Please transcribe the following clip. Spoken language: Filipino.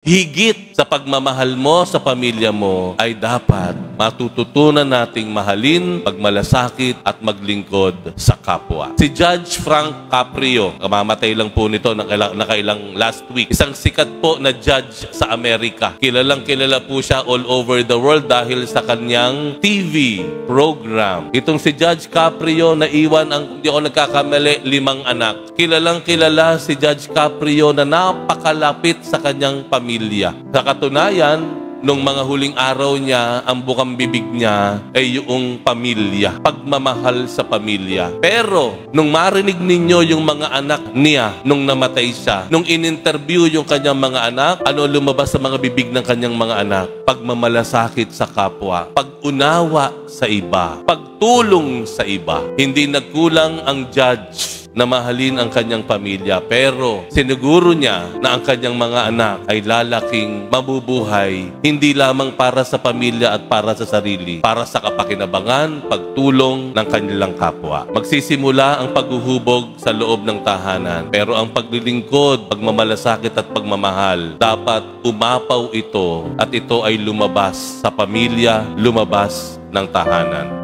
higit sa pagmamahal mo sa pamilya mo, ay dapat matututunan nating mahalin, pagmalasakit at maglingkod sa kapwa. Si Judge Frank Caprio, kamamatay lang po nito nakailang last week. Isang sikat po na judge sa Amerika. Kilalang kilala po siya all over the world dahil sa kanyang TV program. Itong si Judge Caprio, naiwan ang, hindi ako nagkakamali, 5 anak. Kilalang kilala si Judge Caprio na napakalapit sa kanyang pamilya. Sa katunayan, nung mga huling araw niya, ang bukang bibig niya ay yung pamilya. Pagmamahal sa pamilya. Pero, nung marinig ninyo yung mga anak niya, nung namatay siya, nung in-interview yung kanyang mga anak, ano lumabas sa mga bibig ng kanyang mga anak? Pagmamalasakit sa kapwa. Pag-unawa sa iba. Pagtulong sa iba. Hindi nagkulang ang judge na mahalin ang kanyang pamilya. Pero siniguro niya na ang kanyang mga anak ay lalaking mabubuhay hindi lamang para sa pamilya at para sa sarili, para sa kapakinabangan, pagtulong ng kanilang kapwa. Magsisimula ang paghuhubog sa loob ng tahanan. Pero ang paglilingkod, pagmamalasakit at pagmamahal, dapat umapaw ito at ito ay lumabas sa pamilya, lumabas ng tahanan.